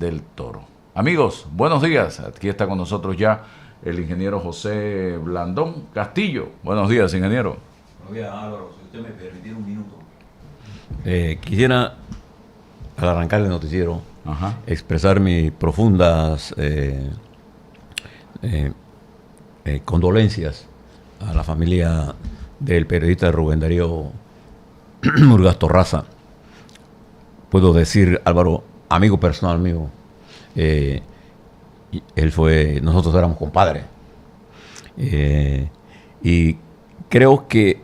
del Toro. Amigos, buenos días. Aquí está con nosotros ya el ingeniero José Blandón Castillo. Buenos días, ingeniero. Buenos días, Álvaro. Si usted me permitiera un minuto. Quisiera, al arrancar el noticiero, expresar mis profundas condolencias a la familia del periodista Rubén Darío Murgas Torraza. Puedo decir, Álvaro, amigo personal mío, nosotros éramos compadres. Y creo que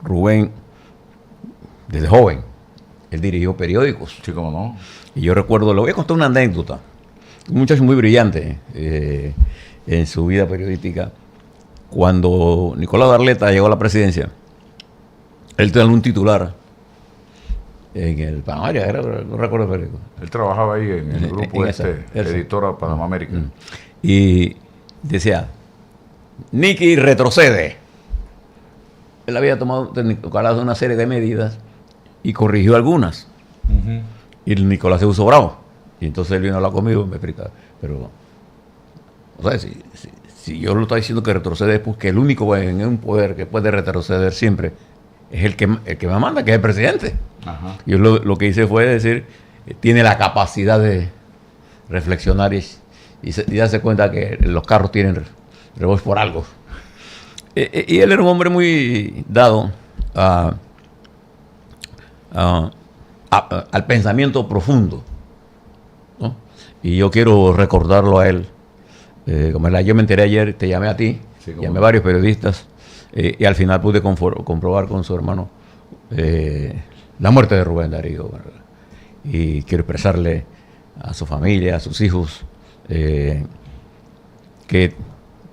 Rubén, desde joven, él dirigió periódicos. Sí, cómo no. Y yo recuerdo, le voy a contar una anécdota. Un muchacho muy brillante en su vida periodística. Cuando Nicolás Darleta llegó a la presidencia, él tenía un titular en el Panamá, no recuerdo el periódico. Él trabajaba ahí en el grupo editora Panamá América. Y decía, Nicky retrocede. Él había tomado Nicolás una serie de medidas y corrigió algunas. Y el Nicolás se puso bravo. Y entonces él vino a hablar conmigo y me explicaba. Pero, o sea, si yo lo estoy diciendo que retrocede es porque el único en un poder que puede retroceder siempre es el que me manda, que es el presidente. Yo lo que hice fue decir, tiene la capacidad de reflexionar y darse cuenta que los carros tienen rebotes por algo. Y él era un hombre muy dado al pensamiento profundo, ¿no? Y yo quiero recordarlo a él. Como yo me enteré ayer, te llamé a ti, llamé a varios periodistas, y al final pude comprobar con su hermano la muerte de Rubén Darío, ¿verdad? Y quiero expresarle a su familia, a sus hijos, que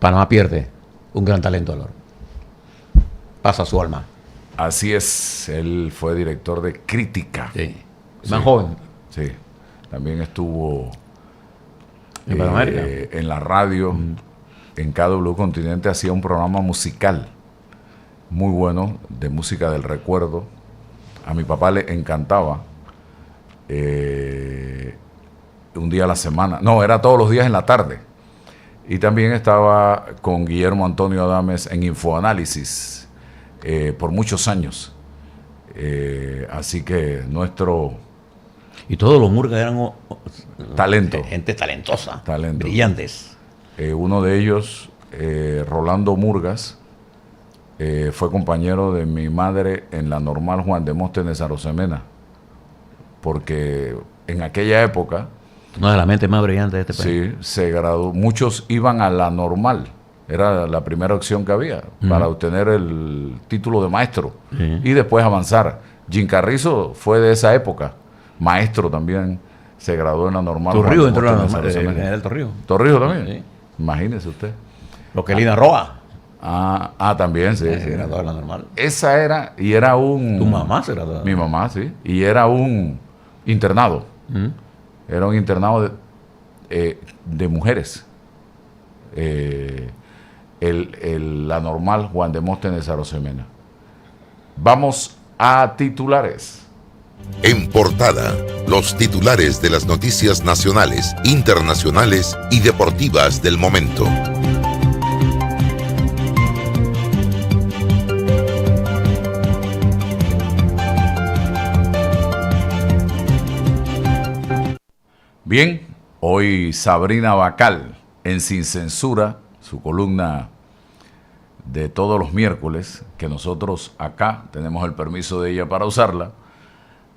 Panamá pierde un gran talento, Álvaro. Pasa su alma. Así es, él fue director de Crítica. Sí. Más joven. Sí, también estuvo en Panamá, en la radio, en KW Continente, hacía un programa musical muy bueno, de música del recuerdo. A mi papá le encantaba. Un día a la semana, no, era todos los días en la tarde. Y también estaba con Guillermo Antonio Adames en Infoanálisis por muchos años. Así que nuestro... Y todos los Murgas eran talento. Gente talentosa, brillantes. Uno de ellos, Rolando Murgas, fue compañero de mi madre en la normal Juan de Móstenes Arosemena. Porque en aquella época... Una de las mentes más brillantes de este país. Sí, se graduó. Muchos iban a la normal. Era la primera opción que había para obtener el título de maestro y después avanzar. Jim Carrizo fue de esa época. Maestro también. Se graduó en la normal. Torrijos entró en la normal. El Torrijos. Torrijos también. Sí. Imagínese usted. Roquelina Roa. También, sí. Se graduó en la normal. Esa era, y era un... ¿Tu mamá se graduó? Mi mamá, sí. Y era un internado. Era un internado de mujeres. La normal Juan de Móstenes Arosemena. Vamos a titulares. En portada, los titulares de las noticias nacionales, internacionales y deportivas del momento. Bien, hoy Sabrina Bacal, en Sin Censura, su columna de todos los miércoles, que nosotros acá tenemos el permiso de ella para usarla,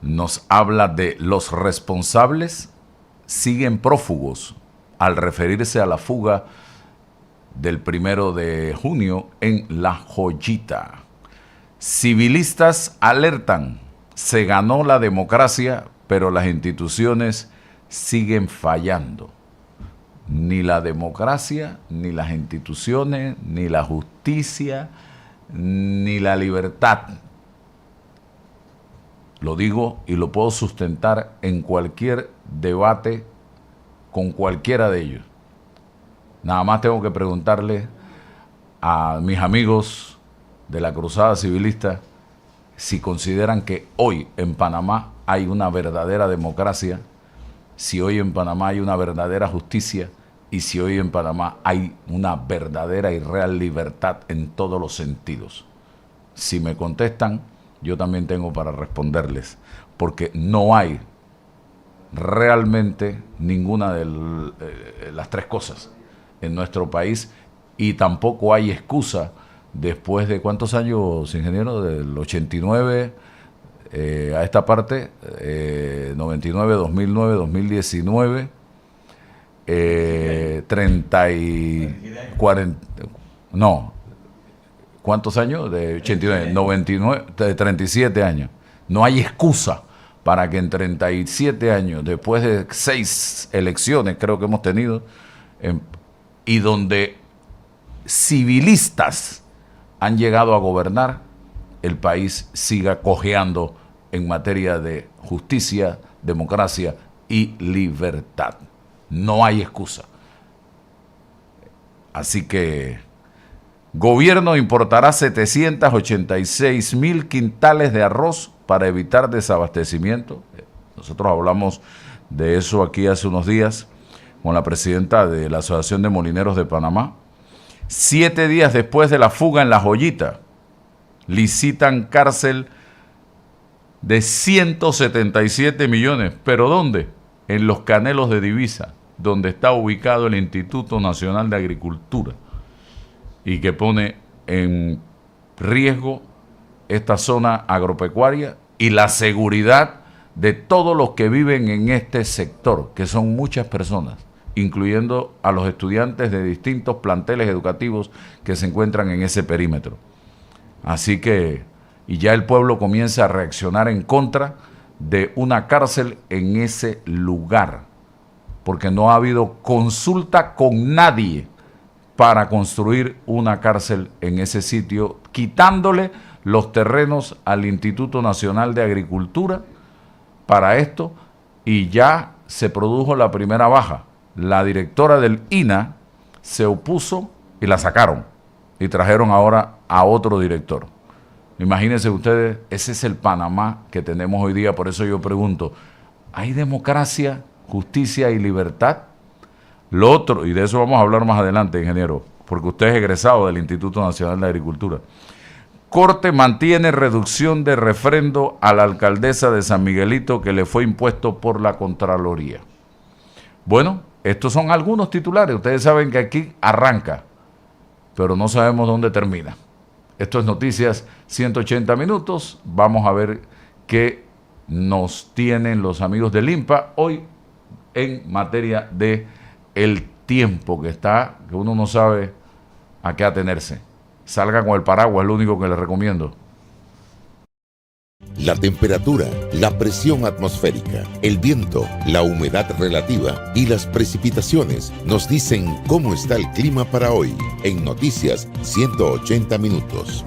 nos habla de los responsables siguen prófugos al referirse a la fuga del 1 de junio en La Joyita. Civilistas alertan, se ganó la democracia, pero las instituciones siguen fallando. Ni la democracia, ni las instituciones, ni la justicia, ni la libertad. Lo digo y lo puedo sustentar en cualquier debate con cualquiera de ellos. Nada más tengo que preguntarle a mis amigos de la Cruzada Civilista si consideran que hoy en Panamá hay una verdadera democracia si hoy en Panamá hay una verdadera justicia y si hoy en Panamá hay una verdadera y real libertad en todos los sentidos. Si me contestan, yo también tengo para responderles, porque no hay realmente ninguna de las tres cosas en nuestro país y tampoco hay excusa después de ¿cuántos años, ingeniero? Del 89 a esta parte, 99, 2009, 2019, 30 y 40, no, ¿cuántos años? De 89, 99, de 37 años. No hay excusa para que en 37 años, después de 6 elecciones creo que hemos tenido, y donde civilistas han llegado a gobernar, el país siga cojeando en materia de justicia, democracia y libertad. No hay excusa. Así que gobierno importará 786,000 quintales de arroz para evitar desabastecimiento. Nosotros hablamos de eso aquí hace unos días con la presidenta de la Asociación de Molineros de Panamá. 7 días después de la fuga en La Joyita, licitan cárcel de 177 millones. ¿Pero dónde? En Los Canelos de Divisa, donde está ubicado el Instituto Nacional de Agricultura, y que pone en riesgo esta zona agropecuaria y la seguridad de todos los que viven en este sector, que son muchas personas, incluyendo a los estudiantes de distintos planteles educativos que se encuentran en ese perímetro. Así que, y ya el pueblo comienza a reaccionar en contra de una cárcel en ese lugar, porque no ha habido consulta con nadie para construir una cárcel en ese sitio, quitándole los terrenos al Instituto Nacional de Agricultura para esto, y ya se produjo la primera baja. La directora del INA se opuso y la sacaron y trajeron ahora a otro director. Imagínense ustedes, ese es el Panamá que tenemos hoy día. Por eso yo pregunto, ¿hay democracia, justicia y libertad? Lo otro, y de eso vamos a hablar más adelante, ingeniero, porque usted es egresado del Instituto Nacional de Agricultura. Corte mantiene reducción de refrendo a la alcaldesa de San Miguelito que le fue impuesto por la Contraloría. Bueno, estos son algunos titulares. Ustedes saben que aquí arranca, pero no sabemos dónde termina. Esto es Noticias 180 Minutos. Vamos a ver qué nos tienen los amigos del INPA hoy en materia de el tiempo que está, que uno no sabe a qué atenerse. Salga con el paraguas, es lo único que les recomiendo. La temperatura, la presión atmosférica, el viento, la humedad relativa y las precipitaciones nos dicen cómo está el clima para hoy en Noticias 180 Minutos.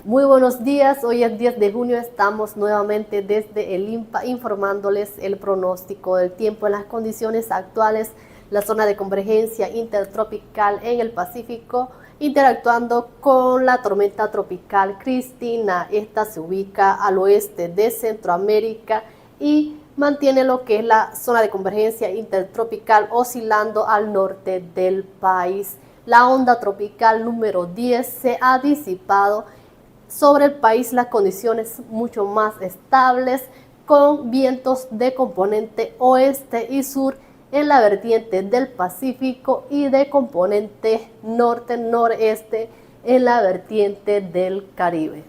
Muy buenos días, hoy es 10 de junio, estamos nuevamente desde el INPA informándoles el pronóstico del tiempo en las condiciones actuales. La zona de convergencia intertropical en el Pacífico interactuando con la tormenta tropical Cristina. Esta se ubica al oeste de Centroamérica y mantiene lo que es la zona de convergencia intertropical oscilando al norte del país. La onda tropical número 10 se ha disipado. Sobre el país las condiciones mucho más estables con vientos de componente oeste y sur en la vertiente del Pacífico y de componente norte-noreste en la vertiente del Caribe.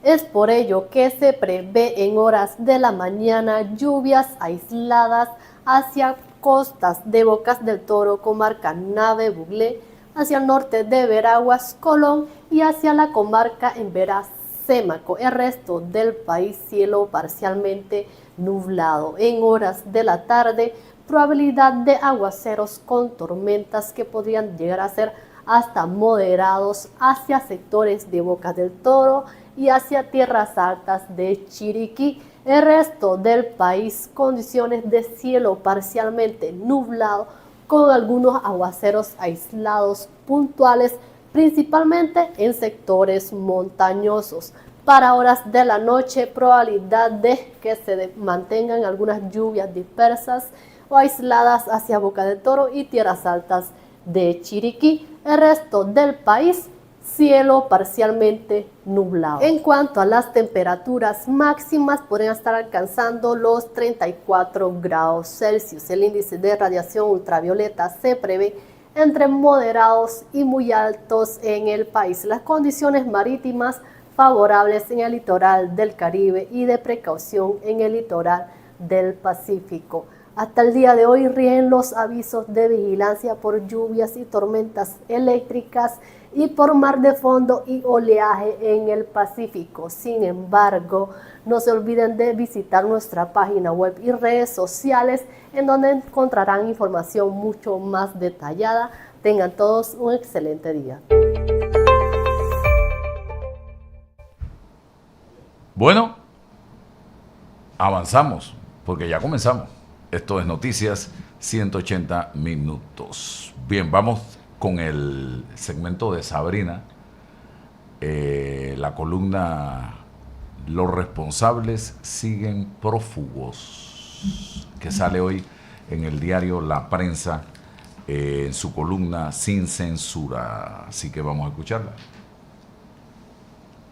Es por ello que se prevé en horas de la mañana lluvias aisladas hacia costas de Bocas del Toro, comarca Nave Buglé, hacia el norte de Veraguas, Colón y hacia la comarca en Veraz, Sémaco. El resto del país cielo parcialmente nublado. En horas de la tarde, probabilidad de aguaceros con tormentas que podrían llegar a ser hasta moderados hacia sectores de Bocas del Toro y hacia tierras altas de Chiriquí. El resto del país, condiciones de cielo parcialmente nublado con algunos aguaceros aislados puntuales, principalmente en sectores montañosos. Para horas de la noche, probabilidad de que se mantengan algunas lluvias dispersas o aisladas hacia Boca de Toro y tierras altas de Chiriquí. El resto del país, cielo parcialmente nublado. En cuanto a las temperaturas máximas, podrían estar alcanzando los 34 grados Celsius. El índice de radiación ultravioleta se prevé entre moderados y muy altos en el país. Las condiciones marítimas favorables en el litoral del Caribe y de precaución en el litoral del Pacífico. Hasta el día de hoy rigen los avisos de vigilancia por lluvias y tormentas eléctricas y por mar de fondo y oleaje en el Pacífico. Sin embargo, no se olviden de visitar nuestra página web y redes sociales, en donde encontrarán información mucho más detallada. Tengan todos un excelente día. Bueno, avanzamos, porque ya comenzamos. Esto es Noticias 180 Minutos. Bien, vamos con el segmento de Sabrina, la columna Los responsables siguen prófugos, que sale hoy en el diario La Prensa, en su columna Sin Censura. Así que vamos a escucharla.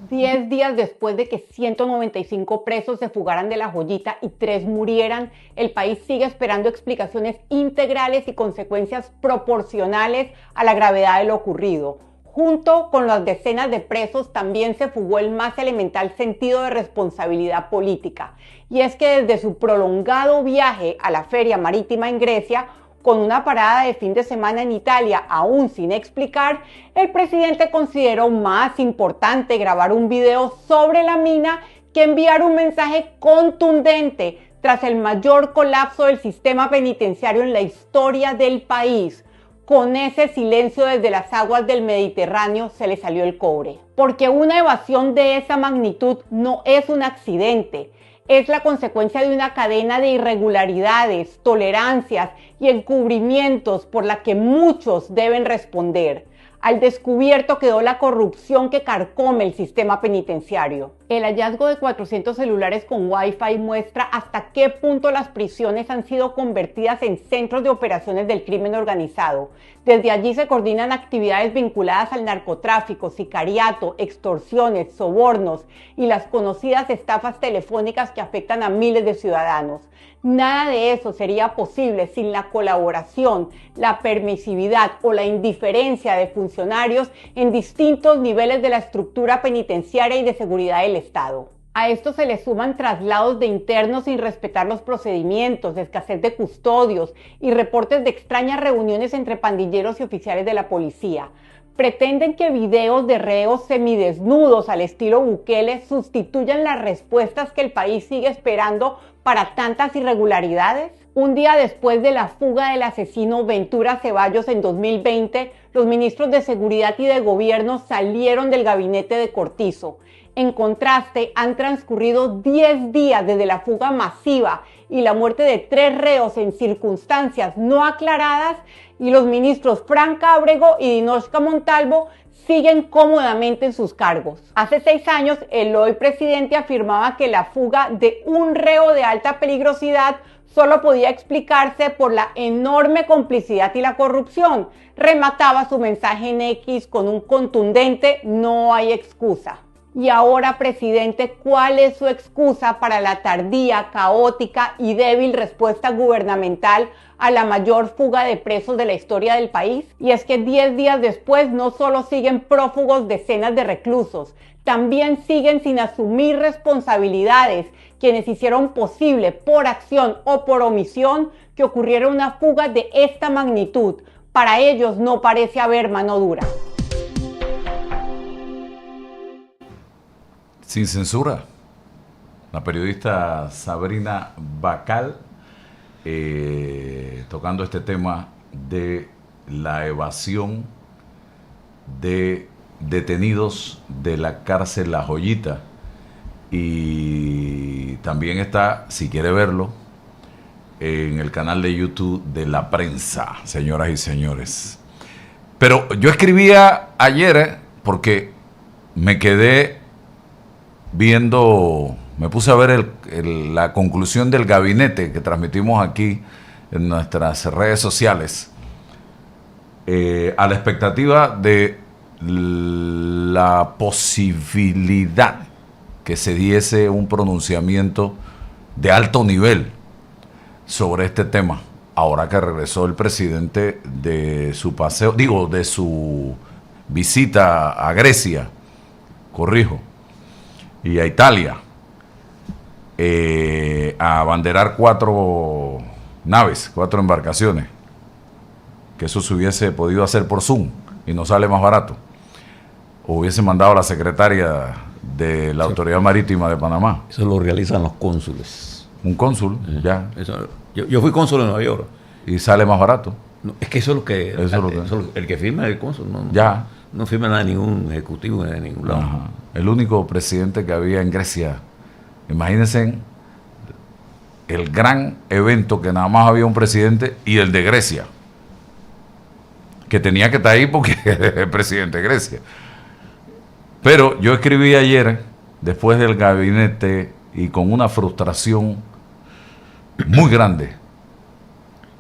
10 días después de que 195 presos se fugaran de La Joyita y 3 murieran, el país sigue esperando explicaciones integrales y consecuencias proporcionales a la gravedad de lo ocurrido. Junto con las decenas de presos también se fugó el más elemental sentido de responsabilidad política. Y es que desde su prolongado viaje a la Feria Marítima en Grecia, con una parada de fin de semana en Italia aún sin explicar, el presidente consideró más importante grabar un video sobre la mina que enviar un mensaje contundente tras el mayor colapso del sistema penitenciario en la historia del país. Con ese silencio desde las aguas del Mediterráneo se le salió el cobre. Porque una evasión de esa magnitud no es un accidente. Es la consecuencia de una cadena de irregularidades, tolerancias y encubrimientos por la que muchos deben responder. Al descubierto quedó la corrupción que carcome el sistema penitenciario. El hallazgo de 400 celulares con Wi-Fi muestra hasta qué punto las prisiones han sido convertidas en centros de operaciones del crimen organizado. Desde allí se coordinan actividades vinculadas al narcotráfico, sicariato, extorsiones, sobornos y las conocidas estafas telefónicas que afectan a miles de ciudadanos. Nada de eso sería posible sin la colaboración, la permisividad o la indiferencia de funcionarios en distintos niveles de la estructura penitenciaria y de seguridad del Estado. A esto se le suman traslados de internos sin respetar los procedimientos, escasez de custodios y reportes de extrañas reuniones entre pandilleros y oficiales de la policía. Pretenden que videos de reos semidesnudos al estilo Bukele sustituyan las respuestas que el país sigue esperando para tantas irregularidades. Un día después de la fuga del asesino Ventura Ceballos en 2020, los ministros de Seguridad y de Gobierno salieron del gabinete de Cortizo. En contraste, han transcurrido 10 días desde la fuga masiva y la muerte de 3 reos en circunstancias no aclaradas, y los ministros Franca Ábrego y Dinoshka Montalvo siguen cómodamente en sus cargos. Hace 6 años, el hoy presidente afirmaba que la fuga de un reo de alta peligrosidad solo podía explicarse por la enorme complicidad y la corrupción. Remataba su mensaje en X con un contundente "no hay excusa". Y ahora, presidente, ¿cuál es su excusa para la tardía, caótica y débil respuesta gubernamental a la mayor fuga de presos de la historia del país? Y es que 10 días después no solo siguen prófugos decenas de reclusos, también siguen sin asumir responsabilidades quienes hicieron posible, por acción o por omisión, que ocurriera una fuga de esta magnitud. Para ellos no parece haber mano dura. Sin Censura, la periodista Sabrina Bacal, tocando este tema de la evasión de detenidos de la cárcel La Joyita. Y también está, si quiere verlo, en el canal de YouTube de La Prensa, señoras y señores. Pero yo escribía ayer porque me quedé viendo, me puse a ver la conclusión del gabinete que transmitimos aquí en nuestras redes sociales, a la expectativa de la posibilidad que se diese un pronunciamiento de alto nivel sobre este tema, ahora que regresó el presidente de su paseo, de su visita a Grecia, corrijo, y a Italia, a abanderar 4 naves, 4 embarcaciones, que eso se hubiese podido hacer por Zoom y no sale más barato. O hubiese mandado a la secretaria de la Autoridad Marítima de Panamá. Eso lo realizan los cónsules. Un cónsul, ya. Eso, yo fui cónsul en Nueva York. Y sale más barato. No, es que eso es lo que... el que firma es el cónsul. Ya. No firma nada de ningún ejecutivo de ningún lado. Ajá. El único presidente que había en Grecia. Imagínense el gran evento que nada más había un presidente y el de Grecia. Que tenía que estar ahí porque es el presidente de Grecia. Pero yo escribí ayer, después del gabinete, y con una frustración muy grande.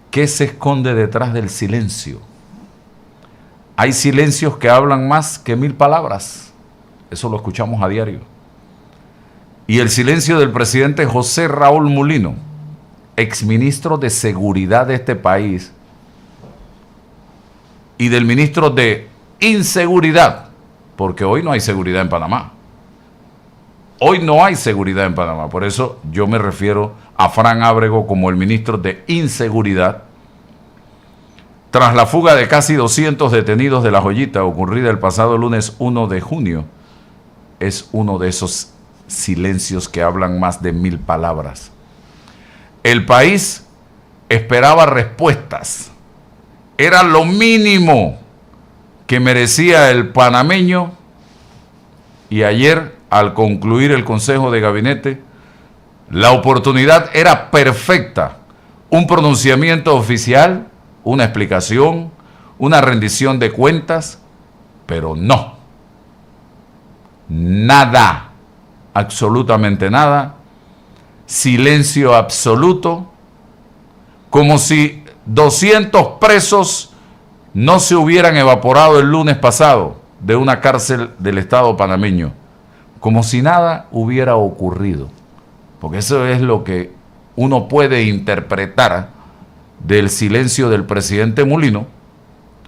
¿Qué se esconde detrás del silencio? Hay silencios que hablan más que 1000 palabras. Eso lo escuchamos a diario. Y el silencio del presidente José Raúl Mulino, exministro de Seguridad de este país, y del ministro de Inseguridad, porque hoy no hay seguridad en Panamá. Hoy no hay seguridad en Panamá. Por eso yo me refiero a Fran Ábrego como el ministro de Inseguridad. Tras la fuga de casi 200 detenidos de La Joyita ocurrida el pasado lunes 1 de junio, es uno de esos silencios que hablan más de 1000 palabras. El país esperaba respuestas. Era lo mínimo que merecía el panameño, y ayer, al concluir el Consejo de Gabinete, la oportunidad era perfecta. Un pronunciamiento oficial, una explicación, una rendición de cuentas, pero no. Nada, absolutamente nada. Silencio absoluto, como si 200 presos no se hubieran evaporado el lunes pasado de una cárcel del Estado panameño, como si nada hubiera ocurrido, porque eso es lo que uno puede interpretar del silencio del presidente Mulino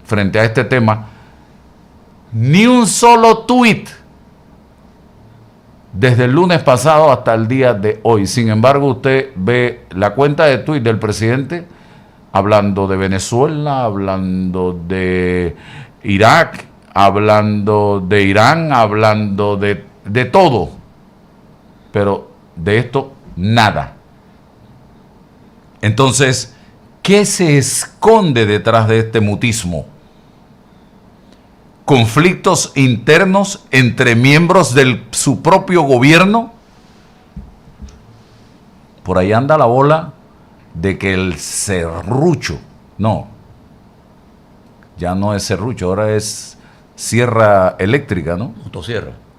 frente a este tema. Ni un solo tuit desde el lunes pasado hasta el día de hoy. Sin embargo, usted ve la cuenta de tuit del presidente hablando de Venezuela, hablando de Irak, hablando de Irán, hablando de todo. Pero de esto, nada. Entonces, ¿qué se esconde detrás de este mutismo? ¿Conflictos internos entre miembros de su propio gobierno? Por ahí anda la bola de que el serrucho, no, ya no es serrucho, ahora es sierra eléctrica, ¿no?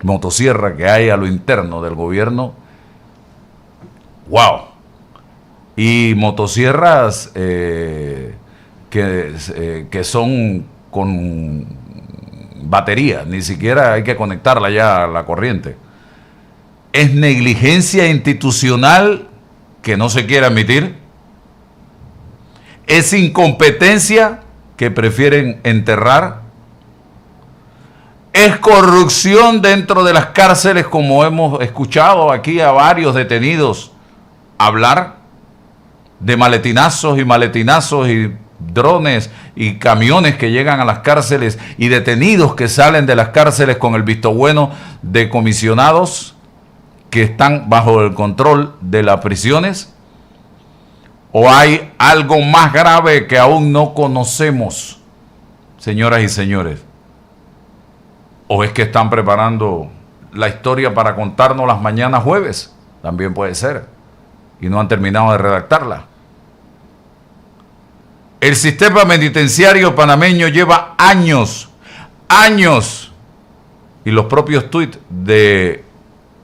Motosierra que hay a lo interno del gobierno. ¡Wow! Y motosierras que son con batería, ni siquiera hay que conectarla ya a la corriente. Es negligencia institucional que no se quiere admitir. Es incompetencia que prefieren enterrar. Es corrupción dentro de las cárceles, como hemos escuchado aquí a varios detenidos hablar de maletinazos y drones y camiones que llegan a las cárceles y detenidos que salen de las cárceles con el visto bueno de comisionados que están bajo el control de las prisiones. ¿O hay algo más grave que aún no conocemos, señoras y señores? ¿O es que están preparando la historia para contarnos las mañanas jueves? También puede ser. Y no han terminado de redactarla. El sistema penitenciario panameño lleva años, y los propios tuits de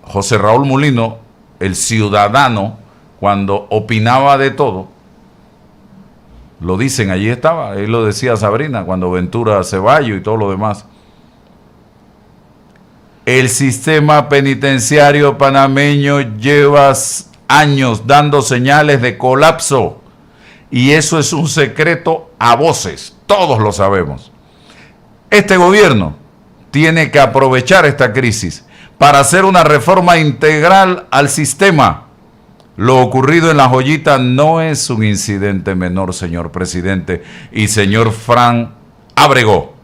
José Raúl Mulino, el ciudadano, cuando opinaba de todo, lo dicen, allí estaba, él lo decía Sabrina, cuando Ventura Ceballos y todo lo demás. El sistema penitenciario panameño lleva años dando señales de colapso, y eso es un secreto a voces, todos lo sabemos. Este gobierno tiene que aprovechar esta crisis para hacer una reforma integral al sistema. Lo ocurrido en La Joyita no es un incidente menor, señor presidente y señor Fran Ábrego.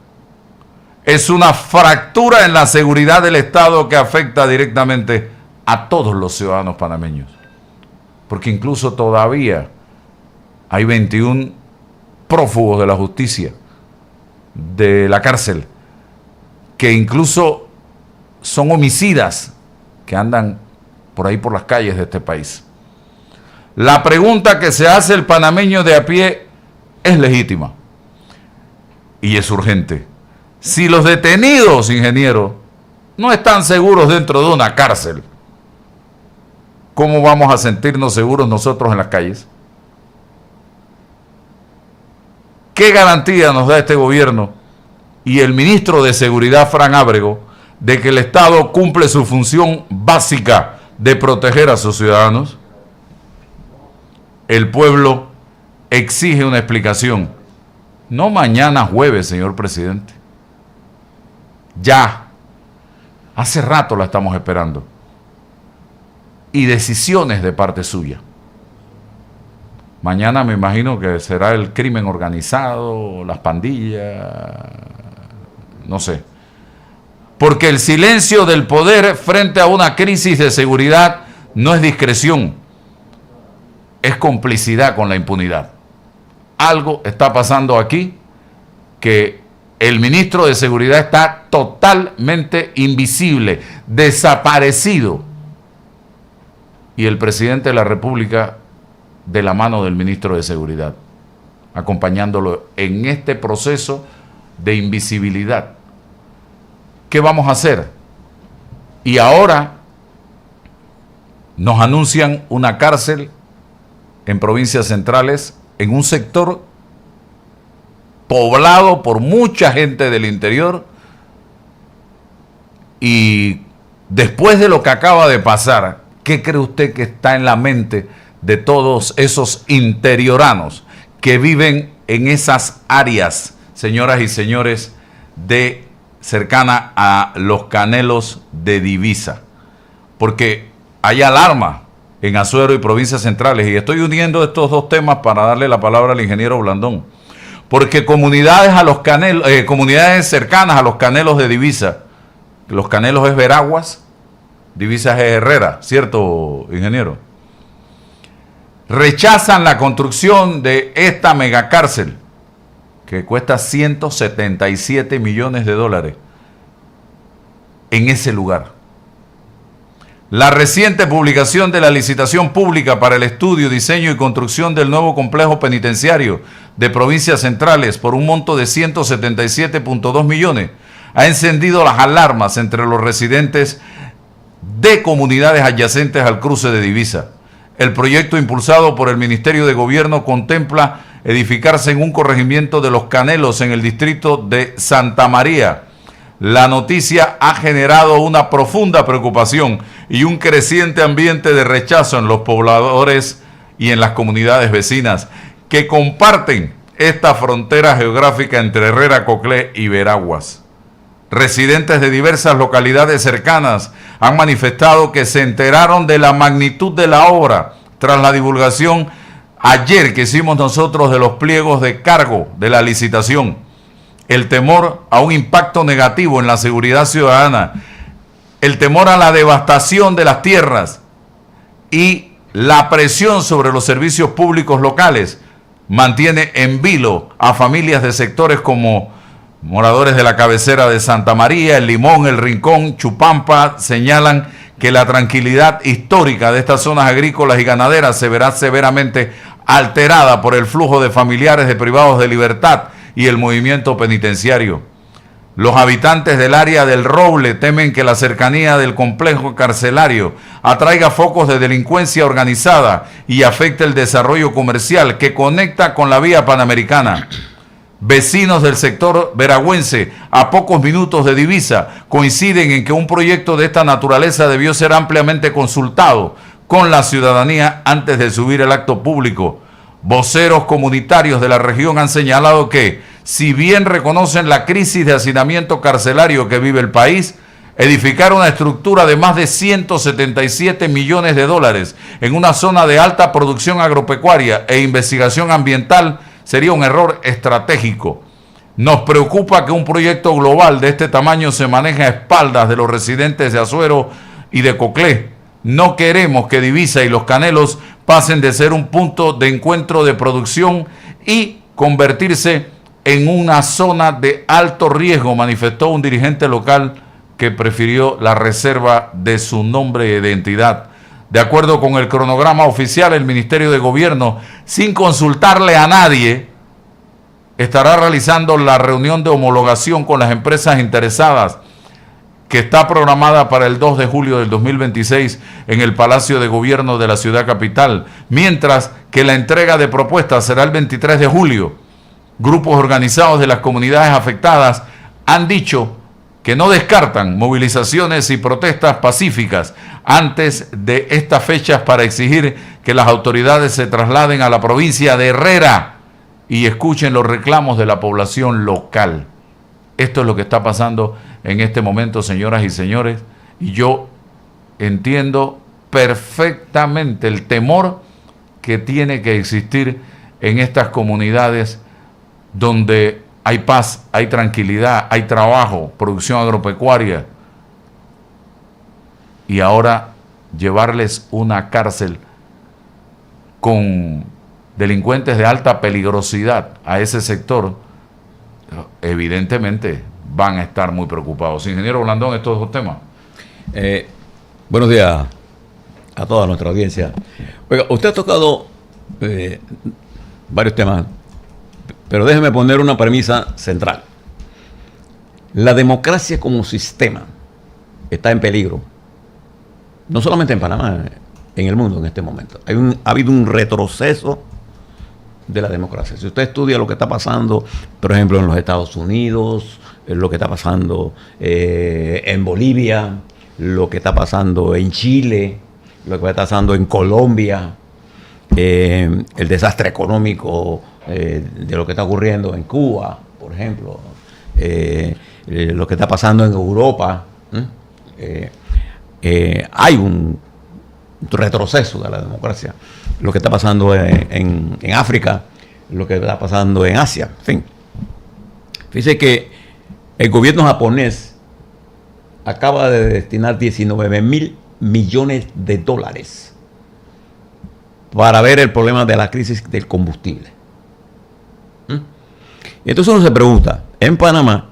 Es una fractura en la seguridad del Estado que afecta directamente a todos los ciudadanos panameños. Porque incluso todavía hay 21 prófugos de la justicia, de la cárcel, que incluso son homicidas que andan por ahí por las calles de este país. La pregunta que se hace el panameño de a pie es legítima y es urgente. Si los detenidos, ingeniero, no están seguros dentro de una cárcel, ¿cómo vamos a sentirnos seguros nosotros en las calles? ¿Qué garantía nos da este gobierno y el ministro de Seguridad, Fran Ábrego, de que el Estado cumple su función básica de proteger a sus ciudadanos? El pueblo exige una explicación. No mañana jueves, señor presidente. Ya. Hace rato la estamos esperando. Y decisiones de parte suya. Mañana me imagino que será el crimen organizado, las pandillas, no sé. Porque el silencio del poder frente a una crisis de seguridad no es discreción, es complicidad con la impunidad. Algo está pasando aquí que el ministro de Seguridad está totalmente invisible, desaparecido. Y el presidente de la República de la mano del ministro de Seguridad, acompañándolo en este proceso de invisibilidad. ¿Qué vamos a hacer? Y ahora nos anuncian una cárcel en provincias centrales, en un sector poblado por mucha gente del interior, y después de lo que acaba de pasar, ¿qué cree usted que está en la mente de todos esos interioranos que viven en esas áreas, señoras y señores, de cercana a los Canelos de Divisa? Porque hay alarma en Azuero y provincias centrales, y estoy uniendo estos dos temas para darle la palabra al ingeniero Blandón, porque comunidades cercanas a los Canelos de Divisa, los Canelos es Veraguas, Divisa es Herrera, ¿cierto, ingeniero? Rechazan la construcción de esta megacárcel que cuesta 177 millones de dólares en ese lugar. La reciente publicación de la licitación pública para el estudio, diseño y construcción del nuevo complejo penitenciario de provincias centrales por un monto de 177.2 millones ha encendido las alarmas entre los residentes de comunidades adyacentes al cruce de Divisa. El proyecto impulsado por el Ministerio de Gobierno contempla edificarse en un corregimiento de Los Canelos en el distrito de Santa María. La noticia ha generado una profunda preocupación y un creciente ambiente de rechazo en los pobladores y en las comunidades vecinas que comparten esta frontera geográfica entre Herrera, Coclé y Veraguas. Residentes de diversas localidades cercanas han manifestado que se enteraron de la magnitud de la obra tras la divulgación ayer que hicimos nosotros de los pliegos de cargo de la licitación. El temor a un impacto negativo en la seguridad ciudadana, el temor a la devastación de las tierras y la presión sobre los servicios públicos locales mantiene en vilo a familias de sectores como moradores de la cabecera de Santa María, El Limón, El Rincón, Chupampa. Señalan que la tranquilidad histórica de estas zonas agrícolas y ganaderas se verá severamente alterada por el flujo de familiares de privados de libertad y el movimiento penitenciario. Los habitantes del área del Roble temen que la cercanía del complejo carcelario atraiga focos de delincuencia organizada y afecte el desarrollo comercial que conecta con la vía panamericana. Vecinos del sector veragüense, a pocos minutos de Divisa, coinciden en que un proyecto de esta naturaleza debió ser ampliamente consultado con la ciudadanía antes de subir el acto público. Voceros comunitarios de la región han señalado que, si bien reconocen la crisis de hacinamiento carcelario que vive el país, edificar una estructura de más de 177 millones de dólares en una zona de alta producción agropecuaria e investigación ambiental sería un error estratégico. Nos preocupa que un proyecto global de este tamaño se maneje a espaldas de los residentes de Azuero y de Coclé. No queremos que Divisa y Los Canelos pasen de ser un punto de encuentro de producción y convertirse en una zona de alto riesgo, manifestó un dirigente local que prefirió la reserva de su nombre e identidad. De acuerdo con el cronograma oficial, el Ministerio de Gobierno, sin consultarle a nadie, estará realizando la reunión de homologación con las empresas interesadas, que está programada para el 2 de julio del 2026 en el Palacio de Gobierno de la ciudad capital, mientras que la entrega de propuestas será el 23 de julio. Grupos organizados de las comunidades afectadas han dicho que no descartan movilizaciones y protestas pacíficas antes de estas fechas para exigir que las autoridades se trasladen a la provincia de Herrera y escuchen los reclamos de la población local. Esto es lo que está pasando en este momento, señoras y señores, y yo entiendo perfectamente el temor que tiene que existir en estas comunidades donde hay paz, hay tranquilidad, hay trabajo, producción agropecuaria, y ahora llevarles una cárcel con delincuentes de alta peligrosidad a ese sector, evidentemente van a estar muy preocupados. Ingeniero Blandón, estos dos temas. Buenos días a toda nuestra audiencia. Oiga, usted ha tocado varios temas, pero déjeme poner una premisa central. La democracia como sistema está en peligro, no solamente en Panamá, en el mundo en este momento. Ha habido un retroceso de la democracia. Si usted estudia lo que está pasando, por ejemplo, en los Estados Unidos, lo que está pasando en Bolivia, lo que está pasando en Chile, lo que está pasando en Colombia, el desastre económico de lo que está ocurriendo en Cuba, por ejemplo, lo que está pasando en Europa, hay un retroceso de la democracia. Lo que está pasando en África, lo que está pasando en Asia, en fin. Fíjese que el gobierno japonés acaba de destinar 19,000 millones de dólares para ver el problema de la crisis del combustible. Y entonces uno se pregunta, en Panamá,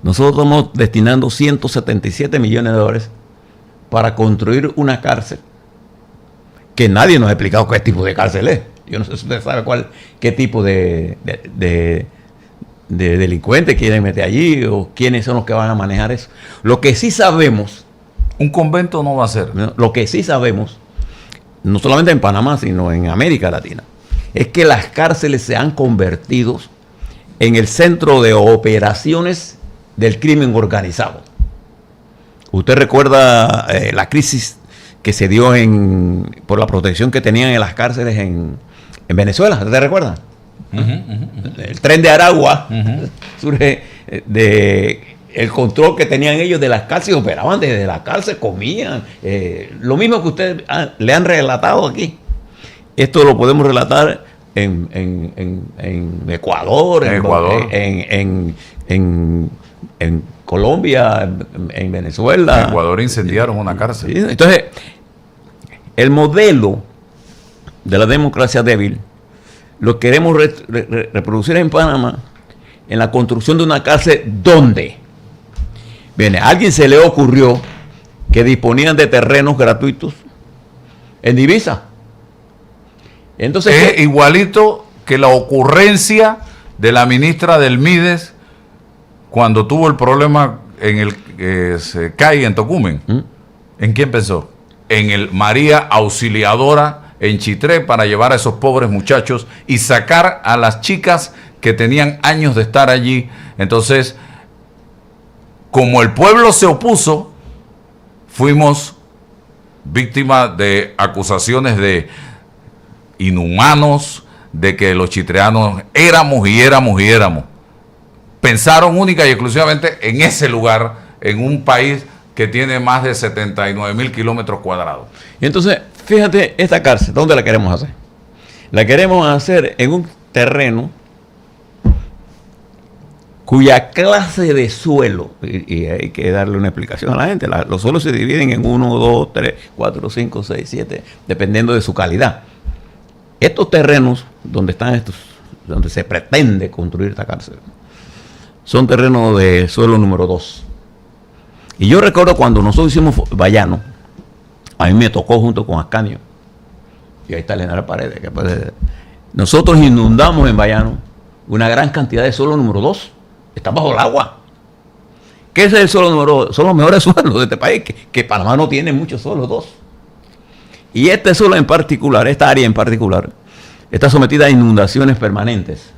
nosotros estamos destinando 177 millones de dólares para construir una cárcel que nadie nos ha explicado qué tipo de cárcel es. Yo no sé si usted sabe qué tipo de delincuentes quieren meter allí o quiénes son los que van a manejar eso. Lo que sí sabemos, un convento no va a ser. Lo que sí sabemos, no solamente en Panamá, sino en América Latina, es que las cárceles se han convertido en el centro de operaciones del crimen organizado. Usted recuerda la crisis que se dio por la protección que tenían en las cárceles en Venezuela, ¿te recuerda? El tren de Aragua surge de el control que tenían ellos de las cárceles, operaban desde la cárcel, comían, lo mismo que ustedes le han relatado aquí. Esto lo podemos relatar en Ecuador, en Colombia, en Venezuela. En Ecuador incendiaron una cárcel. ¿Sí? Entonces, el modelo de la democracia débil lo queremos reproducir en Panamá, en la construcción de una cárcel donde, bien, a alguien se le ocurrió que disponían de terrenos gratuitos en divisa. Entonces, es igualito que la ocurrencia de la ministra del Mides cuando tuvo el problema en el se cae en Tocumen. ¿En quién pensó? En el María Auxiliadora en Chitré para llevar a esos pobres muchachos y sacar a las chicas que tenían años de estar allí. Entonces, como el pueblo se opuso, fuimos víctimas de acusaciones de inhumanos, de que los chitreanos éramos. Pensaron única y exclusivamente en ese lugar, en un país que tiene más de 79,000 kilómetros cuadrados. Y entonces, fíjate, esta cárcel, ¿dónde la queremos hacer? La queremos hacer en un terreno cuya clase de suelo, y hay que darle una explicación a la gente, los suelos se dividen en 1, 2, 3, 4, 5, 6, 7, dependiendo de su calidad. Estos terrenos, donde están estos, donde se pretende construir esta cárcel, son terrenos de suelo número 2. Y yo recuerdo cuando nosotros hicimos Bayano, a mí me tocó junto con Ascanio, y ahí está Leonardo Paredes, que nosotros inundamos en Bayano una gran cantidad de suelo número 2. Está bajo el agua. ¿Qué es el suelo número 2? Son los mejores suelos de este país, que Panamá no tiene muchos suelos 2. Y este suelo en particular, esta área en particular, está sometida a inundaciones permanentes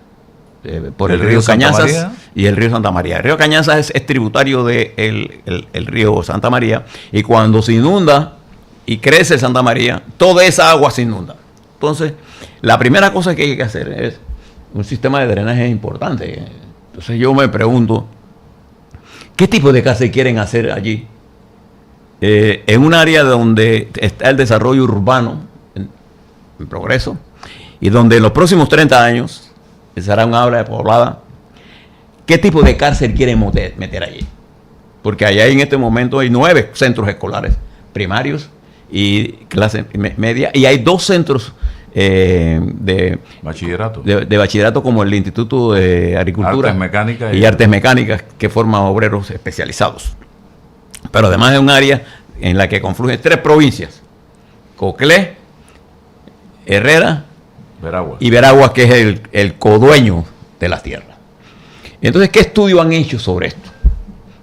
por el río Cañazas y el río Santa María. El río Cañazas es tributario del río Santa María, y cuando se inunda y crece Santa María, toda esa agua se inunda. Entonces, la primera cosa que hay que hacer es un sistema de drenaje importante. Entonces yo me pregunto, ¿qué tipo de cárcel quieren hacer allí? En un área donde está el desarrollo urbano en progreso, y donde en los próximos 30 años será un área poblada. ¿Qué tipo de cárcel quieren meter allí? Porque allá en este momento hay 9 centros escolares primarios y clase media, y hay 2 centros de bachillerato como el Instituto de Agricultura, Artes Mecánicas y Artes Mecánicas, que forman obreros especializados. Pero además es un área en la que confluyen 3 provincias: Coclé, Herrera y Veraguas, que es el codueño de las tierras. Entonces, ¿qué estudio han hecho sobre esto?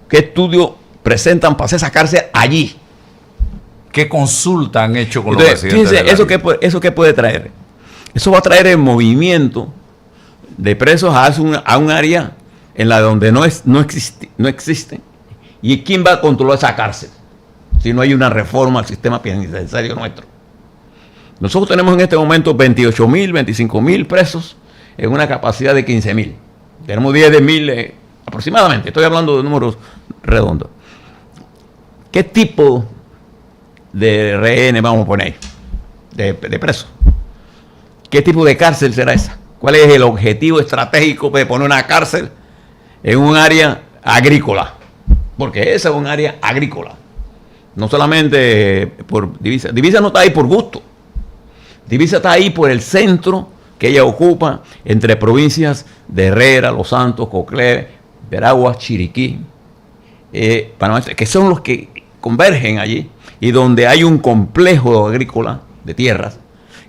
¿Qué estudio presentan para hacer esa cárcel allí? ¿Qué consulta han hecho con Entonces, los residentes? fíjense, ¿eso qué puede traer? Eso va a traer el movimiento de presos a un área en la donde no existe. ¿Y quién va a controlar esa cárcel si no hay una reforma al sistema penitenciario nuestro? Nosotros tenemos en este momento 28,000, 25,000 presos en una capacidad de 15,000. Tenemos 10,000 aproximadamente. Estoy hablando de números redondos. ¿Qué tipo de rehén vamos a poner? De presos. ¿Qué tipo de cárcel será esa? ¿Cuál es el objetivo estratégico de poner una cárcel en un área agrícola? Porque esa es un área agrícola. No solamente por Divisa. Divisa no está ahí por gusto. Divisa está ahí por el centro que ella ocupa entre provincias de Herrera, Los Santos, Coclé, Veraguas, Chiriquí, Panamá, que son los que convergen allí, y donde hay un complejo agrícola de tierras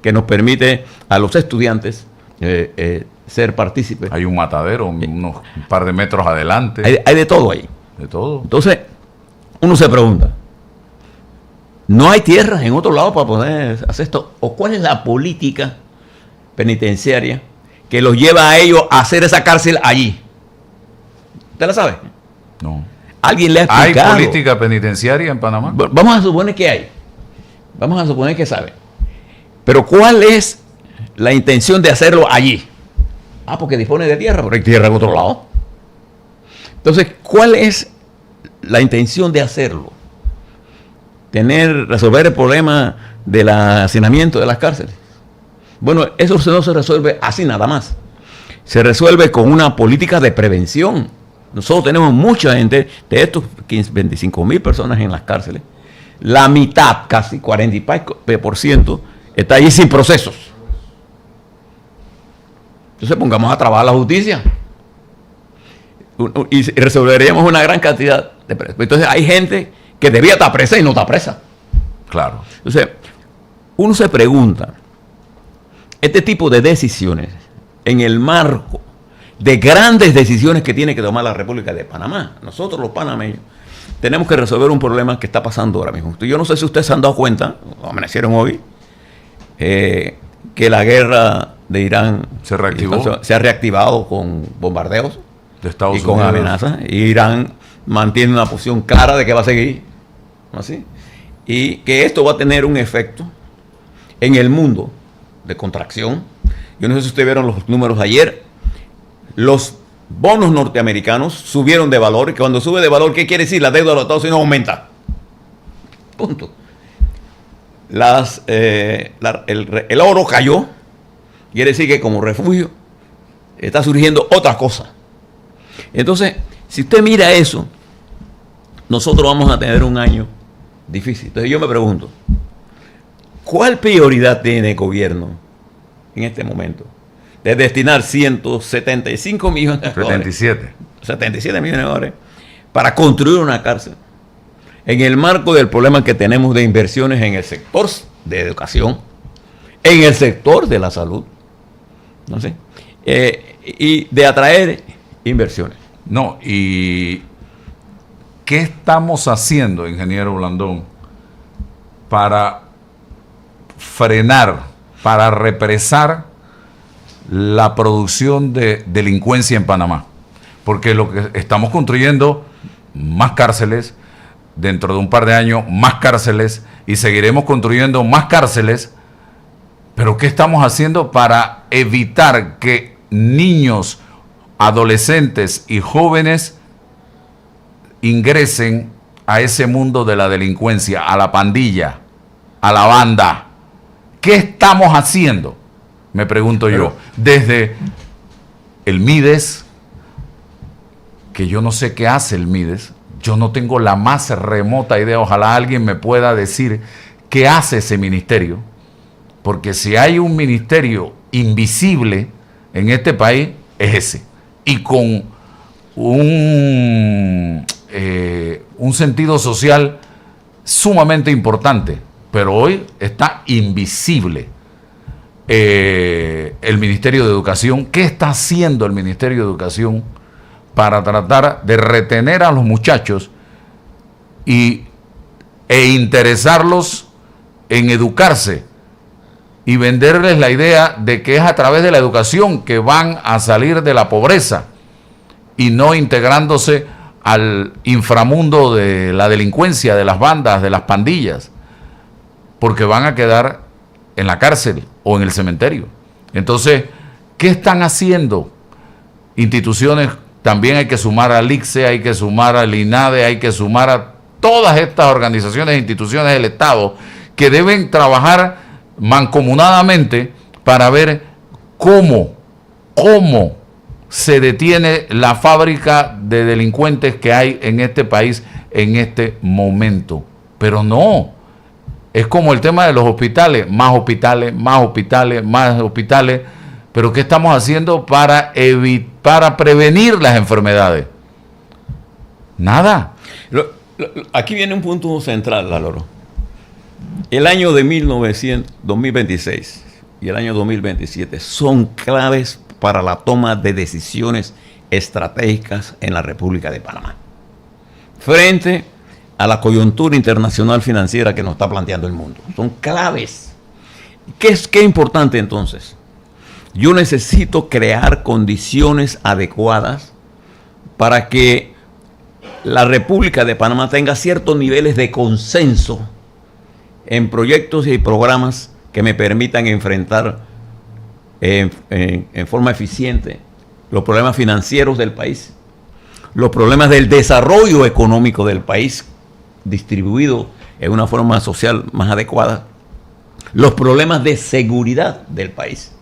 que nos permite a los estudiantes ser partícipes. Hay un matadero, un par de metros adelante. Hay de todo ahí. De todo. Entonces, uno se pregunta, ¿no hay tierras en otro lado para poder hacer esto? ¿O cuál es la política penitenciaria que los lleva a ellos a hacer esa cárcel allí? ¿Usted la sabe? No. ¿Alguien le ha explicado? ¿Hay política penitenciaria en Panamá? Vamos a suponer que hay. Vamos a suponer que sabe. Pero ¿cuál es la intención de hacerlo allí? Porque dispone de tierra, pero hay tierra en otro lado. Entonces, ¿cuál es la intención de hacerlo? Resolver el problema del hacinamiento de las cárceles. Bueno, eso no se resuelve así nada más. Se resuelve con una política de prevención. Nosotros tenemos mucha gente, de estos 25,000 personas en las cárceles, la mitad, casi 40%, está ahí sin procesos. Entonces pongamos a trabajar la justicia y resolveríamos una gran cantidad de presos. Entonces hay gente que debía estar presa y no está presa. Claro. Entonces, uno se pregunta, este tipo de decisiones en el marco de grandes decisiones que tiene que tomar la República de Panamá, nosotros los panameños, tenemos que resolver un problema que está pasando ahora mismo. Yo no sé si ustedes se han dado cuenta, amanecieron hoy, que la guerra de Irán se reactivó. Se ha reactivado con bombardeos De Estados y con Unidos. amenazas. Y Irán mantiene una posición clara de que va a seguir. ¿Así? Y que esto va a tener un efecto en el mundo de contracción. Yo no sé si ustedes vieron los números ayer. Los bonos norteamericanos subieron de valor. Y cuando sube de valor, ¿qué quiere decir? La deuda de los Estados Unidos aumenta. Punto. El oro cayó. Quiere decir que como refugio está surgiendo otra cosa. Entonces, si usted mira eso, nosotros vamos a tener un año difícil. Entonces yo me pregunto, ¿cuál prioridad tiene el gobierno en este momento de destinar 175 millones de dólares? 77 millones de dólares para construir una cárcel en el marco del problema que tenemos de inversiones en el sector de educación, en el sector de la salud, no sé, y de atraer inversiones? No, y ¿qué estamos haciendo, ingeniero Blandón, para frenar, para represar la producción de delincuencia en Panamá? Porque lo que estamos construyendo, más cárceles, dentro de un par de años, más cárceles, y seguiremos construyendo más cárceles, pero ¿qué estamos haciendo para evitar que niños, adolescentes y jóvenes ingresen a ese mundo de la delincuencia, a la pandilla, a la banda? ¿Qué estamos haciendo? Me pregunto yo. Desde el Mides, que yo no sé qué hace el Mides, yo no tengo la más remota idea, ojalá alguien me pueda decir qué hace ese ministerio, porque si hay un ministerio invisible en este país, es ese. Y con un sentido social sumamente importante, pero hoy está invisible el Ministerio de Educación. ¿Qué está haciendo el Ministerio de Educación para tratar de retener a los muchachos e interesarlos en educarse y venderles la idea de que es a través de la educación que van a salir de la pobreza y no integrándose al inframundo de la delincuencia, de las bandas, de las pandillas, porque van a quedar en la cárcel o en el cementerio? Entonces, ¿qué están haciendo instituciones? También hay que sumar al ICSE, hay que sumar al INADE, hay que sumar a todas estas organizaciones e instituciones del Estado que deben trabajar mancomunadamente para ver cómo se detiene la fábrica de delincuentes que hay en este país en este momento. Pero no, es como el tema de los hospitales, más hospitales, más hospitales, más hospitales. Pero ¿qué estamos haciendo para prevenir las enfermedades? Nada. Aquí viene un punto central, Lalo. El año de 2026 y el año 2027 son claves para la toma de decisiones estratégicas en la República de Panamá, frente a la coyuntura internacional financiera que nos está planteando el mundo. Son claves. ¿Qué es importante entonces? Yo necesito crear condiciones adecuadas para que la República de Panamá tenga ciertos niveles de consenso en proyectos y programas que me permitan enfrentar en forma eficiente los problemas financieros del país, los problemas del desarrollo económico del país distribuido en una forma social más adecuada, los problemas de seguridad del país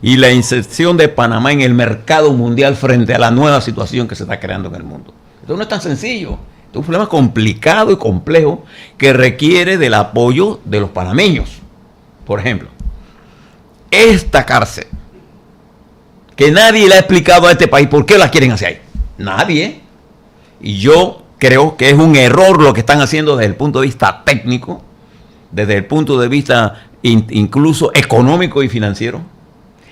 y la inserción de Panamá en el mercado mundial frente a la nueva situación que se está creando en el mundo. Esto no es tan sencillo. Es un problema complicado y complejo que requiere del apoyo de los panameños. Por ejemplo, esta cárcel, que nadie le ha explicado a este país por qué la quieren hacer ahí. Nadie. Y yo creo que es un error lo que están haciendo desde el punto de vista técnico, desde el punto de vista incluso económico y financiero.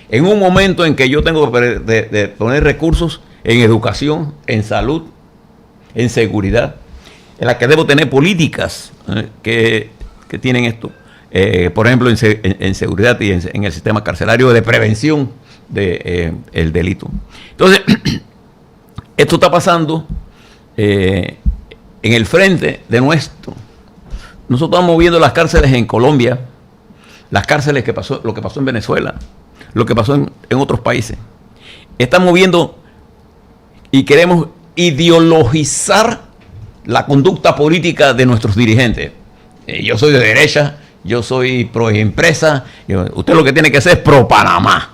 En un momento en que yo tengo de poner recursos en educación, en salud, en seguridad, en la que debo tener políticas que tienen esto. Por ejemplo, en seguridad y en el sistema carcelario de prevención del delito. Entonces, esto está pasando en el frente de nuestro. Nosotros estamos viendo las cárceles en Colombia, las cárceles lo que pasó en Venezuela, lo que pasó en otros países. Estamos viendo y queremos ideologizar la conducta política de nuestros dirigentes. Yo soy de derecha, yo soy pro empresa, usted lo que tiene que ser es pro Panamá.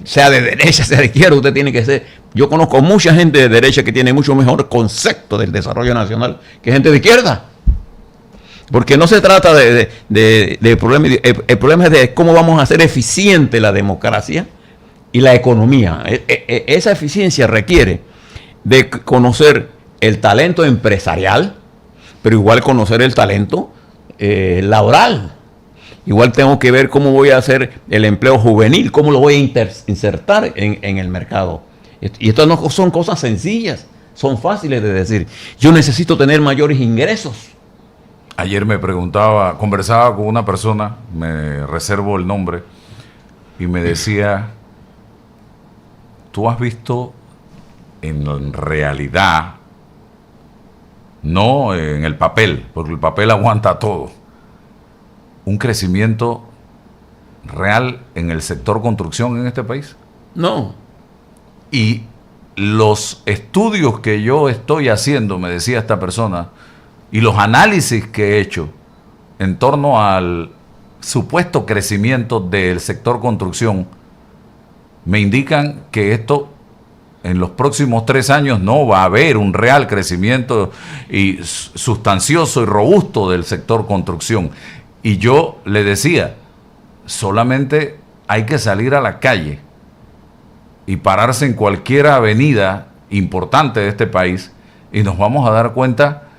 Sea de derecha, sea de izquierda, usted tiene que ser. Yo conozco mucha gente de derecha que tiene mucho mejor concepto del desarrollo nacional que gente de izquierda. Porque no se trata de problemas, el problema es de cómo vamos a hacer eficiente la democracia y la economía. Esa eficiencia requiere de conocer el talento empresarial, pero igual conocer el talento laboral. Igual tengo que ver cómo voy a hacer el empleo juvenil, cómo lo voy a insertar en el mercado. Y estas no son cosas sencillas, son fáciles de decir. Yo necesito tener mayores ingresos. Ayer conversaba con una persona, me reservo el nombre, y me decía, ¿tú has visto en realidad, no en el papel, porque el papel aguanta todo, un crecimiento real en el sector construcción en este país? No. Y los estudios que yo estoy haciendo, me decía esta persona, y los análisis que he hecho en torno al supuesto crecimiento del sector construcción, me indican que esto en los próximos 3 años no va a haber un real crecimiento y sustancioso y robusto del sector construcción. Y yo le decía, solamente hay que salir a la calle y pararse en cualquier avenida importante de este país y nos vamos a dar cuenta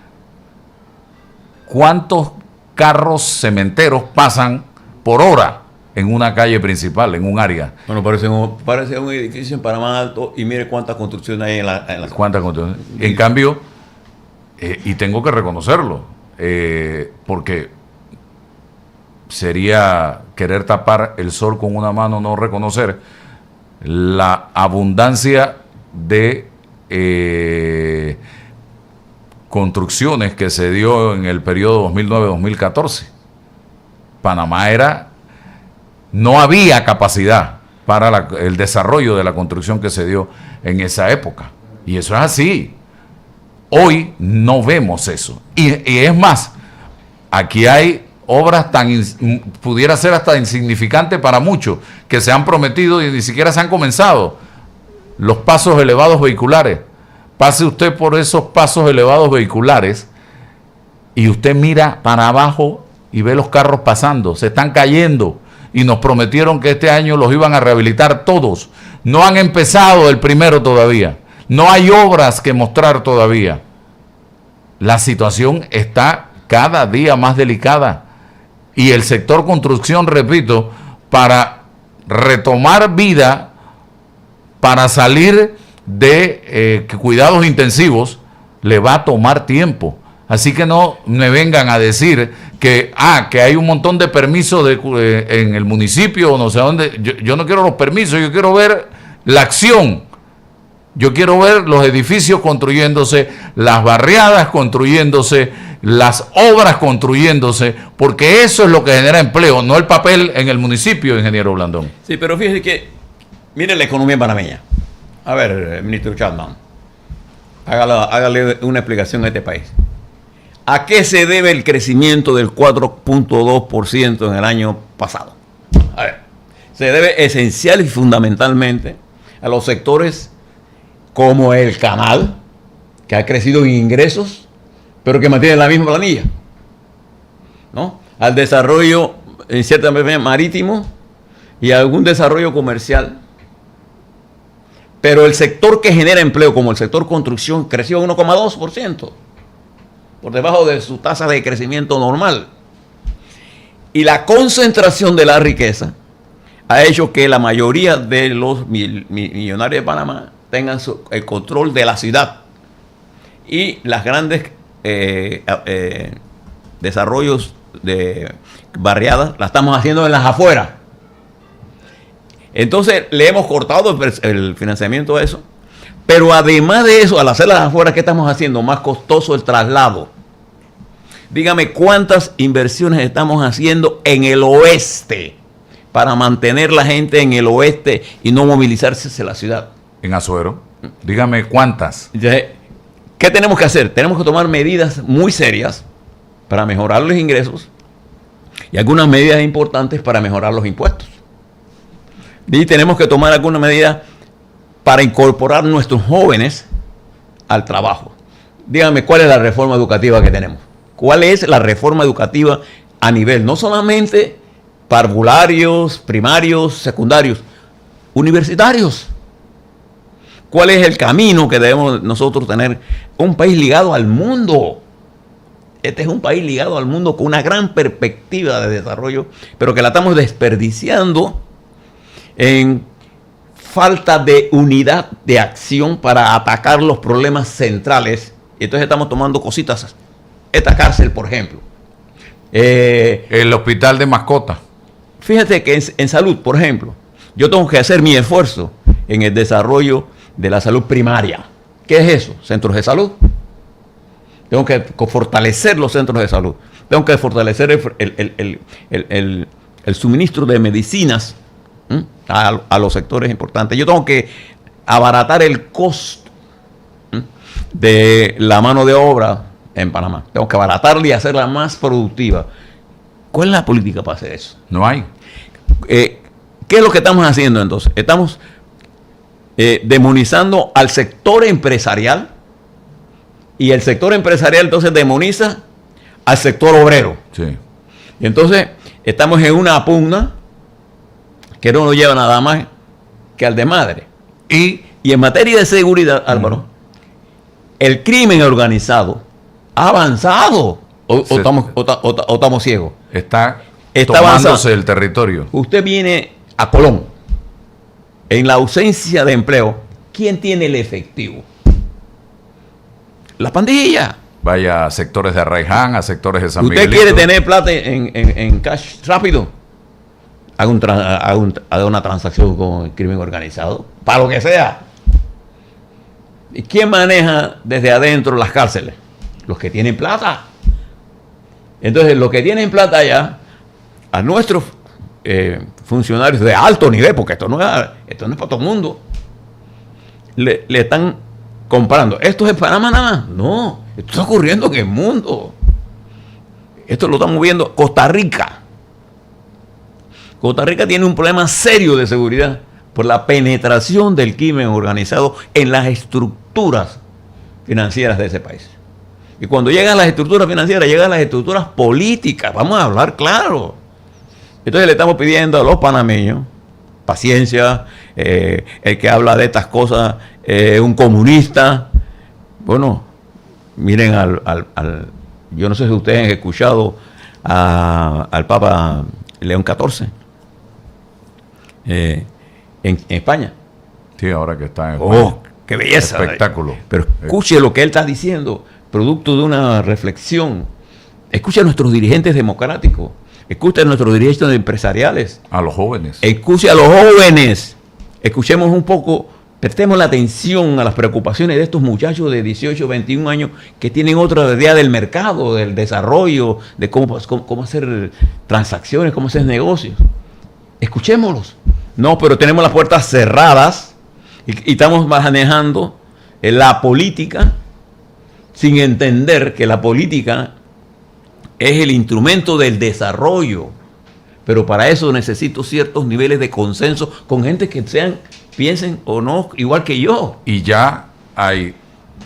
cuántos carros cementeros pasan por hora en una calle principal, en un área. Bueno, parece un edificio en Panamá alto y mire cuántas construcciones hay en la ¿Cuántas construcciones? En cambio, y tengo que reconocerlo, porque sería querer tapar el sol con una mano, no reconocer la abundancia de construcciones que se dio en el periodo 2009-2014. Panamá no había capacidad para el desarrollo de la construcción que se dio en esa época. Y eso es así. Hoy no vemos eso. Y es más, aquí hay obras pudiera ser hasta insignificantes para muchos, que se han prometido y ni siquiera se han comenzado. Los pasos elevados vehiculares. Pase usted por esos pasos elevados vehiculares y usted mira para abajo y ve los carros pasando, se están cayendo y nos prometieron que este año los iban a rehabilitar todos. No han empezado el primero todavía, no hay obras que mostrar todavía. La situación está cada día más delicada y el sector construcción, repito, para retomar vida, para salir de cuidados intensivos, le va a tomar tiempo. Así que no me vengan a decir que hay un montón de permisos en el municipio o no sé dónde. Yo no quiero los permisos, yo quiero ver la acción. Yo quiero ver los edificios construyéndose, las barriadas construyéndose, las obras construyéndose, porque eso es lo que genera empleo, no el papel en el municipio, ingeniero Blandón. Sí, pero fíjese que, mire la economía panameña. A ver, ministro Chapman, hágale una explicación a este país. ¿A qué se debe el crecimiento del 4.2% en el año pasado? A ver, se debe esencial y fundamentalmente a los sectores como el canal, que ha crecido en ingresos, pero que mantiene la misma planilla, ¿no? Al desarrollo, en cierta medida, marítimo y a algún desarrollo comercial. Pero el sector que genera empleo, como el sector construcción, creció 1,2%, por debajo de su tasa de crecimiento normal. Y la concentración de la riqueza ha hecho que la mayoría de los millonarios de Panamá tengan el control de la ciudad. Y las grandes desarrollos de barriadas la estamos haciendo en las afueras. Entonces le hemos cortado el financiamiento a eso. Pero además de eso, al hacer las afueras, ¿qué estamos haciendo? Más costoso el traslado. Dígame cuántas inversiones estamos haciendo en el oeste para mantener la gente en el oeste y no movilizarse hacia la ciudad. En Azuero, dígame cuántas. ¿Qué tenemos que hacer? Tenemos que tomar medidas muy serias para mejorar los ingresos y algunas medidas importantes para mejorar los impuestos. Y tenemos que tomar algunas medidas para incorporar nuestros jóvenes al trabajo. Dígame, ¿cuál es la reforma educativa que tenemos? ¿Cuál es la reforma educativa a nivel, no solamente parvularios, primarios, secundarios, universitarios? ¿Cuál es el camino que debemos nosotros tener? Un país ligado al mundo. Este es un país ligado al mundo con una gran perspectiva de desarrollo, pero que la estamos desperdiciando en falta de unidad de acción para atacar los problemas centrales. Y entonces estamos tomando cositas. Esta cárcel, por ejemplo. El hospital de mascotas. Fíjate que en salud, por ejemplo, yo tengo que hacer mi esfuerzo en el desarrollo de la salud primaria. ¿Qué es eso? Centros de salud. Tengo que fortalecer los centros de salud. Tengo que fortalecer el suministro de medicinas a los sectores importantes. Yo tengo que abaratar el costo de la mano de obra en Panamá. Tengo que abaratarla y hacerla más productiva. ¿Cuál es la política para hacer eso? No hay. ¿Qué es lo que estamos haciendo entonces? Estamos demonizando al sector empresarial y el sector empresarial entonces demoniza al sector obrero. Sí. Y entonces estamos en una pugna que no nos lleva nada más que al de madre. Y en materia de seguridad, Álvaro, el crimen organizado ha avanzado. ¿O estamos ciegos? Está tomándose avanzado el territorio. Usted viene a Colón. En la ausencia de empleo, ¿quién tiene el efectivo? La pandilla. Vaya a sectores de Arraiján, a sectores de San ¿Usted Miguelito. quiere tener plata en cash rápido? Haga una transacción con el crimen organizado, para lo que sea. ¿Y quién maneja desde adentro las cárceles? Los que tienen plata. Entonces, los que tienen plata allá, a nuestros funcionarios de alto nivel, porque esto no es para todo el mundo, le están comprando. ¿Esto es en Panamá nada más? No, esto está ocurriendo en el mundo. Esto lo estamos viendo Costa Rica. Costa Rica tiene un problema serio de seguridad por la penetración del crimen organizado en las estructuras financieras de ese país. Y cuando llegan las estructuras financieras, llegan las estructuras políticas. Vamos a hablar claro. Entonces le estamos pidiendo a los panameños paciencia. El que habla de estas cosas es un comunista. Bueno, miren yo no sé si ustedes han escuchado al Papa León XIV en España. Sí, ahora que está en España. ¡Qué belleza! Espectáculo. Pero escuche lo que él está diciendo, producto de una reflexión. Escuche a nuestros dirigentes democráticos. Escuche a nuestros dirigentes empresariales. A los jóvenes. Escuche a los jóvenes. Escuchemos un poco, prestemos la atención a las preocupaciones de estos muchachos de 18, 21 años que tienen otra idea del mercado, del desarrollo, de cómo hacer transacciones, cómo hacer negocios. Escuchémoslos. No, pero tenemos las puertas cerradas y estamos manejando la política sin entender que la política es el instrumento del desarrollo. Pero para eso necesito ciertos niveles de consenso con gente que piensen o no igual que yo. Y ya hay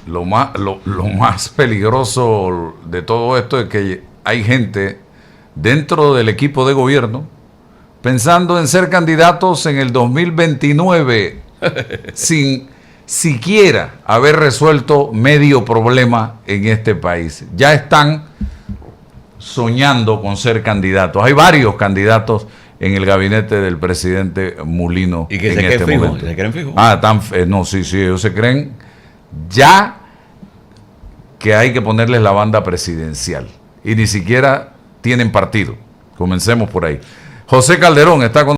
lo más peligroso de todo esto es que hay gente dentro del equipo de gobierno pensando en ser candidatos en el 2029 sin siquiera haber resuelto medio problema en este país. Ya están soñando con ser candidatos. Hay varios candidatos en el gabinete del presidente Mulino. Y que en se este creen momento. fijos, se creen fijos. No, sí, ellos se creen ya que hay que ponerles la banda presidencial. Y ni siquiera tienen partido. Comencemos por ahí. José Calderón está con